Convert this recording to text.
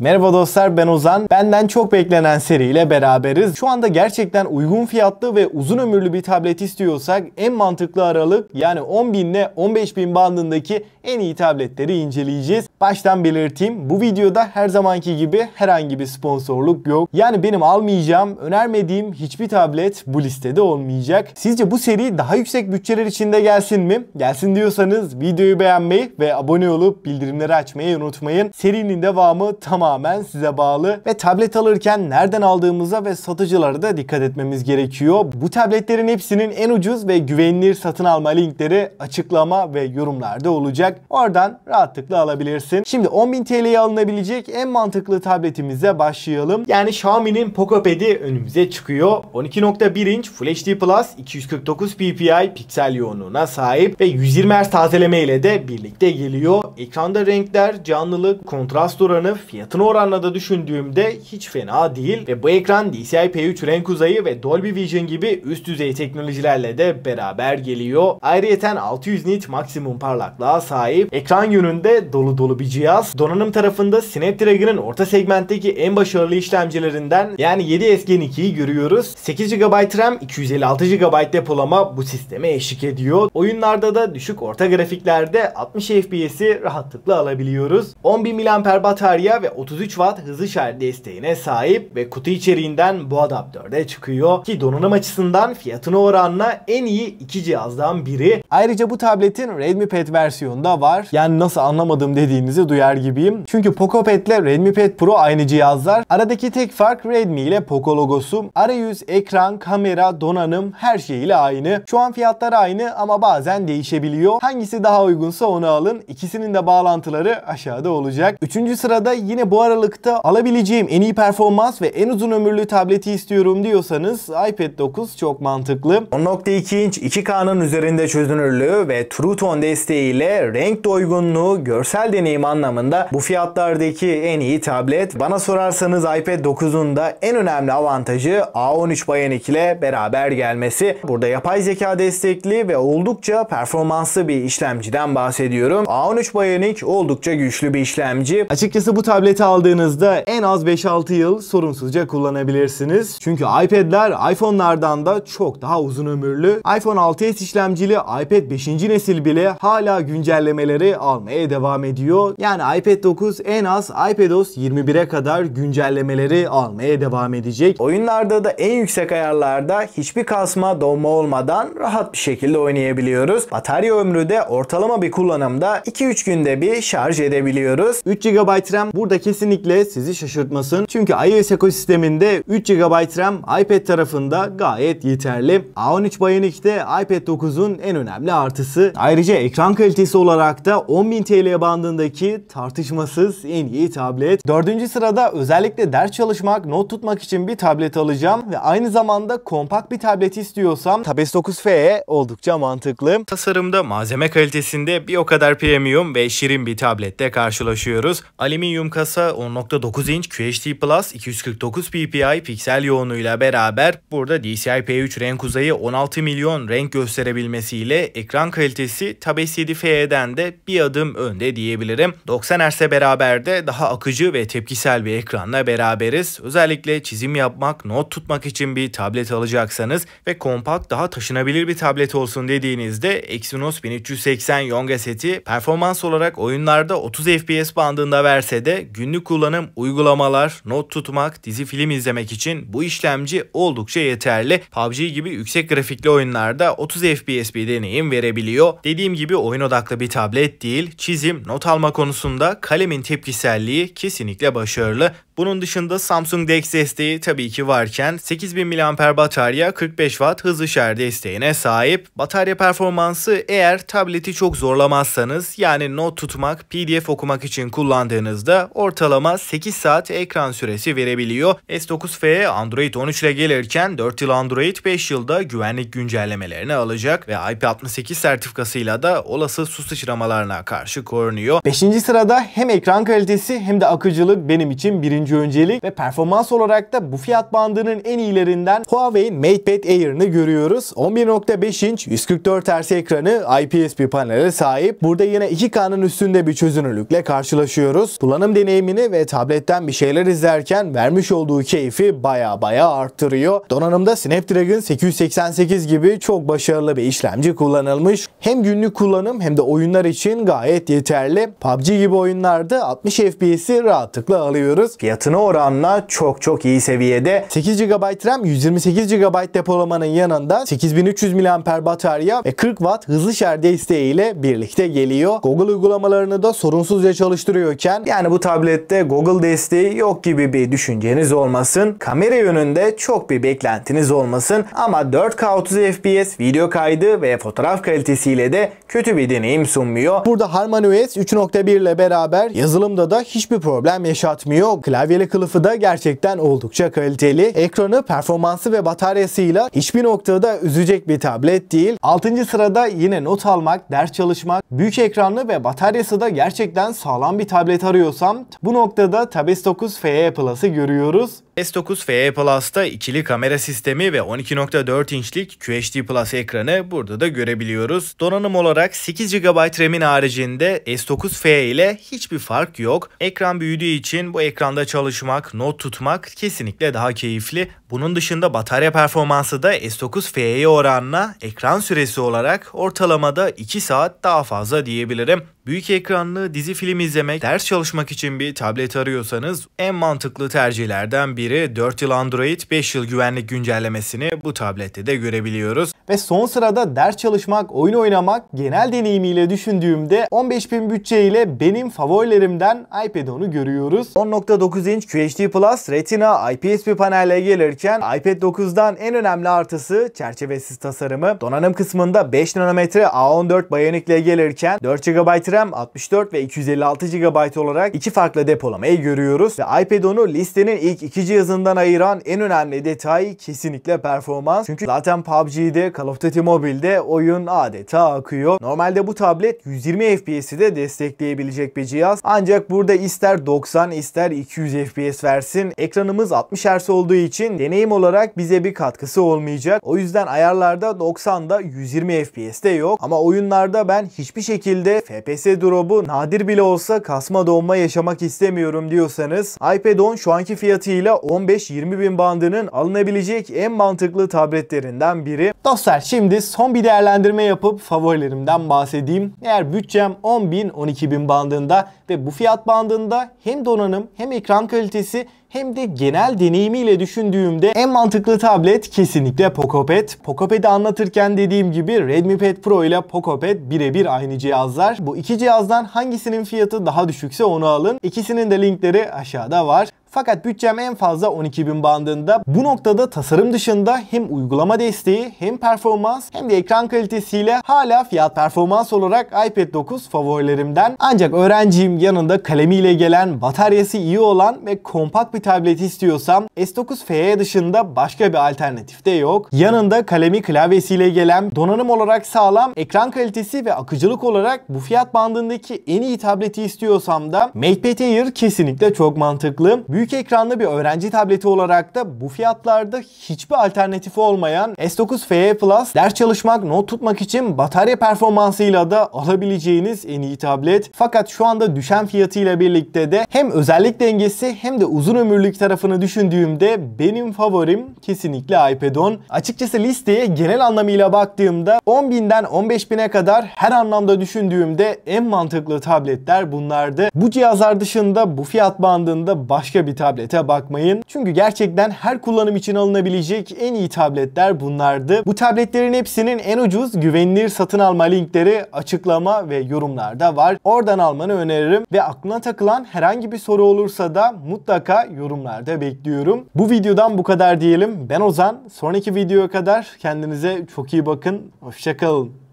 Merhaba dostlar, ben Ozan. Benden çok beklenen seriyle beraberiz. Şu anda gerçekten uygun fiyatlı ve uzun ömürlü bir tablet istiyorsak en mantıklı aralık yani 10.000 ile 15.000 bandındaki en iyi tabletleri inceleyeceğiz. Baştan belirteyim, bu videoda her zamanki gibi herhangi bir sponsorluk yok. Yani benim almayacağım, önermediğim hiçbir tablet bu listede olmayacak. Sizce bu seri daha yüksek bütçeler içinde gelsin mi? Gelsin diyorsanız videoyu beğenmeyi ve abone olup bildirimleri açmayı unutmayın. Serinin devamı tamamen size bağlı ve tablet alırken nereden aldığımıza ve satıcılara da dikkat etmemiz gerekiyor. Bu tabletlerin hepsinin en ucuz ve güvenilir satın alma linkleri açıklama ve yorumlarda olacak. Oradan rahatlıkla alabilirsin. Şimdi 10.000 TL'ye alınabilecek en mantıklı tabletimize başlayalım. Yani Xiaomi'nin Poco Pad'i önümüze çıkıyor. 12.1 inç Full HD Plus 249 ppi piksel yoğunluğuna sahip ve 120 Hz tazeleme ile de birlikte geliyor. Ekranda renkler, canlılık, kontrast oranı, fiyatını oranla da düşündüğümde hiç fena değil ve bu ekran DCI-P3 renk uzayı ve Dolby Vision gibi üst düzey teknolojilerle de beraber geliyor. Ayrıyeten 600 nit maksimum parlaklığa sahip. Ekran yönünde dolu dolu bir cihaz. Donanım tarafında Snapdragon'ın orta segmentteki en başarılı işlemcilerinden yani 7S Gen 2'yi görüyoruz. 8 GB RAM, 256 GB depolama bu sisteme eşlik ediyor. Oyunlarda da düşük orta grafiklerde 60 FPS'i rahatlıkla alabiliyoruz. 10.000 mAh batarya ve 33 Watt hızlı şarj desteğine sahip ve kutu içeriğinden bu adaptörde çıkıyor ki donanım açısından fiyatına oranla en iyi iki cihazdan biri. Ayrıca bu tabletin Redmi Pad versiyonu da var. Yani nasıl anlamadım dediğinizi duyar gibiyim. Çünkü Poco Pad ile Redmi Pad Pro aynı cihazlar. Aradaki tek fark Redmi ile Poco logosu. Arayüz, ekran, kamera, donanım her şeyiyle aynı. Şu an fiyatlar aynı ama bazen değişebiliyor. Hangisi daha uygunsa onu alın. İkisinin de bağlantıları aşağıda olacak. Üçüncü sırada yine bu aralıkta alabileceğim en iyi performans ve en uzun ömürlü tableti istiyorum diyorsanız iPad 9 çok mantıklı. 10.2 inç 2K'nın üzerinde çözünürlüğü ve True Tone desteğiyle renk doygunluğu, görsel deneyim anlamında bu fiyatlardaki en iyi tablet. Bana sorarsanız iPad 9'un da en önemli avantajı A13 Bionic ile beraber gelmesi. Burada yapay zeka destekli ve oldukça performanslı bir işlemciden bahsediyorum. A13 Bionic oldukça güçlü bir işlemci. Açıkçası bu tableti aldığınızda en az 5-6 yıl sorunsuzca kullanabilirsiniz. Çünkü iPad'ler iPhone'lardan da çok daha uzun ömürlü. iPhone 6s işlemcili iPad 5. nesil bile hala güncellemeleri almaya devam ediyor. Yani iPad 9 en az iPadOS 21'e kadar güncellemeleri almaya devam edecek. Oyunlarda da en yüksek ayarlarda hiçbir kasma, donma olmadan rahat bir şekilde oynayabiliyoruz. Batarya ömrü de ortalama bir kullanımda 2-3 günde bir şarj edebiliyoruz. 3 GB RAM burada kesinlikle sizi şaşırtmasın. Çünkü iOS ekosisteminde 3 GB RAM iPad tarafında gayet yeterli. A13 Bionic de iPad 9'un en önemli artısı. Ayrıca ekran kalitesi olarak da 10.000 TL bandındaki tartışmasız en iyi tablet. 4. sırada özellikle ders çalışmak, not tutmak için bir tablet alacağım ve aynı zamanda kompakt bir tablet istiyorsam Tab S9 FE oldukça mantıklı. Tasarımda, malzeme kalitesinde bir o kadar premium ve şirin bir tablette karşılaşıyoruz. Alüminyum kasa, 10.9 inç QHD Plus 249 ppi piksel yoğunluğuyla beraber burada DCI-P3 renk uzayı 16 milyon renk gösterebilmesiyle ekran kalitesi Tab S7 FE'den de bir adım önde diyebilirim. 90 Hz'e beraber de daha akıcı ve tepkisel bir ekranla beraberiz. Özellikle çizim yapmak, not tutmak için bir tablet alacaksanız ve kompakt, daha taşınabilir bir tablet olsun dediğinizde Exynos 1380 Yonga seti performans olarak oyunlarda 30 FPS bandında verse de günlük kullanım, uygulamalar, not tutmak, dizi film izlemek için bu işlemci oldukça yeterli. PUBG gibi yüksek grafikli oyunlarda 30 FPS bir deneyim verebiliyor. Dediğim gibi oyun odaklı bir tablet değil. Çizim, not alma konusunda kalemin tepkiselliği kesinlikle başarılı. Bunun dışında Samsung DeX desteği tabii ki varken 8000 mAh batarya, 45 Watt hızlı şarj desteğine sahip. Batarya performansı eğer tableti çok zorlamazsanız yani not tutmak, PDF okumak için kullandığınızda ortalama 8 saat ekran süresi verebiliyor. S9 FE Android 13 ile gelirken 4 yıl Android, 5 yılda güvenlik güncellemelerini alacak ve IP68 sertifikasıyla da olası su sıçramalarına karşı korunuyor. 5. sırada hem ekran kalitesi hem de akıcılık benim için birinci birinci öncelik ve performans olarak da bu fiyat bandının en iyilerinden Huawei'in MatePad Air'ını görüyoruz. 11.5 inç 144 Hz ekranı, IPS bir panele sahip. Burada yine 2K'nın üstünde bir çözünürlükle karşılaşıyoruz. Kullanım deneyimini ve tabletten bir şeyler izlerken vermiş olduğu keyfi baya arttırıyor. Donanımda Snapdragon 888 gibi çok başarılı bir işlemci kullanılmış. Hem günlük kullanım hem de oyunlar için gayet yeterli. PUBG gibi oyunlarda 60 FPS'i rahatlıkla alıyoruz. Fiyatına oranla çok iyi seviyede. 8 GB RAM, 128 GB depolamanın yanında 8300 mAh batarya ve 40 Watt hızlı şarj desteğiyle birlikte geliyor. Google uygulamalarını da sorunsuzca çalıştırıyorken, yani bu tablette Google desteği yok gibi bir düşünceniz olmasın. Kamera yönünde çok bir beklentiniz olmasın ama 4K 30 FPS video kaydı ve fotoğraf kalitesiyle de kötü bir deneyim sunmuyor. Burada HarmonyOS 3.1 ile beraber yazılımda da hiçbir problem yaşatmıyor. Klavyeli kılıfı da gerçekten oldukça kaliteli. Ekranı, performansı ve bataryasıyla hiçbir noktada üzecek bir tablet değil. 6. sırada yine not almak, ders çalışmak, büyük ekranlı ve bataryası da gerçekten sağlam bir tablet arıyorsam bu noktada Tab S9 FE Plus'ı görüyoruz. S9 FE Plus'ta ikili kamera sistemi ve 12.4 inçlik QHD Plus ekranı burada da görebiliyoruz. Donanım olarak 8 GB RAM'in haricinde S9 FE ile hiçbir fark yok. Ekran büyüdüğü için bu ekranda çalışmak, not tutmak kesinlikle daha keyifli. Bunun dışında batarya performansı da S9 FE'ye oranla ekran süresi olarak ortalamada 2 saat daha fazla diyebilirim. Büyük ekranlı dizi film izlemek, ders çalışmak için bir tablet arıyorsanız en mantıklı tercihlerden biri. 4 yıl Android, 5 yıl güvenlik güncellemesini bu tablette de görebiliyoruz. Ve son sırada ders çalışmak, oyun oynamak genel deneyimiyle düşündüğümde 15.000 bütçeyle benim favorilerimden iPad 10'u görüyoruz. 10.9 inç QHD Plus Retina IPS bir panelle gelirken iPad 9'dan en önemli artısı çerçevesiz tasarımı. Donanım kısmında 5 nanometre A14 Bionic ile gelirken 4 GB RAM, 64 ve 256 GB olarak iki farklı depolamayı görüyoruz. Ve iPad 10'u listenin ilk iki cihazından ayıran en önemli detay kesinlikle performans. Çünkü zaten PUBG'de, Call of Duty Mobile'de oyun adeta akıyor. Normalde bu tablet 120 FPS'i de destekleyebilecek bir cihaz. Ancak burada ister 90 ister 200 FPS versin. Ekranımız 60 Hz olduğu için deneyim olarak bize bir katkısı olmayacak. O yüzden ayarlarda 90'da 120 FPS'te yok. Ama oyunlarda ben hiçbir şekilde FPS drop'u nadir bile olsa kasma donma yaşamak istemiyorum diyorsanız iPad 10 şu anki fiyatıyla 15-20 bin bandının alınabilecek en mantıklı tabletlerinden biri. Dostlar, şimdi son bir değerlendirme yapıp favorilerimden bahsedeyim. Eğer bütçem 10.000-12.000 bandında ve bu fiyat bandında hem donanım hem ekran kalitesi hem de genel deneyimiyle düşündüğümde en mantıklı tablet kesinlikle PocoPad. PocoPad'i anlatırken dediğim gibi Redmi Pad Pro ile PocoPad birebir aynı cihazlar. Bu iki cihazdan hangisinin fiyatı daha düşükse onu alın. İkisinin de linkleri aşağıda var. Fakat bütçem en fazla 12.000 bandında. Bu noktada tasarım dışında hem uygulama desteği hem performans hem de ekran kalitesiyle hala fiyat performans olarak iPad 9 favorilerimden. Ancak öğrenciyim, yanında kalemiyle gelen, bataryası iyi olan ve kompakt bir tablet istiyorsam S9 FE dışında başka bir alternatif de yok. Yanında kalemi klavyesiyle gelen, donanım olarak sağlam, ekran kalitesi ve akıcılık olarak bu fiyat bandındaki en iyi tableti istiyorsam da MatePad Air kesinlikle çok mantıklı. Büyük ekranlı bir öğrenci tableti olarak da bu fiyatlarda hiçbir alternatifi olmayan S9 FE Plus, ders çalışmak, not tutmak için batarya performansıyla da alabileceğiniz en iyi tablet. Fakat şu anda düşen fiyatıyla birlikte de hem özellik dengesi hem de uzun ömürlük tarafını düşündüğümde benim favorim kesinlikle iPad 10. Açıkçası listeye genel anlamıyla baktığımda 10.000'den 15.000'e kadar her anlamda düşündüğümde en mantıklı tabletler bunlardı. Bu cihazlar dışında bu fiyat bandında başka bir tablete bakmayın. Çünkü gerçekten her kullanım için alınabilecek en iyi tabletler bunlardı. Bu tabletlerin hepsinin en ucuz, güvenilir satın alma linkleri açıklama ve yorumlarda var. Oradan almanı öneririm ve aklına takılan herhangi bir soru olursa da mutlaka yorumlarda bekliyorum. Bu videodan bu kadar diyelim. Ben Ozan. Sonraki videoya kadar kendinize çok iyi bakın. Hoşça kalın.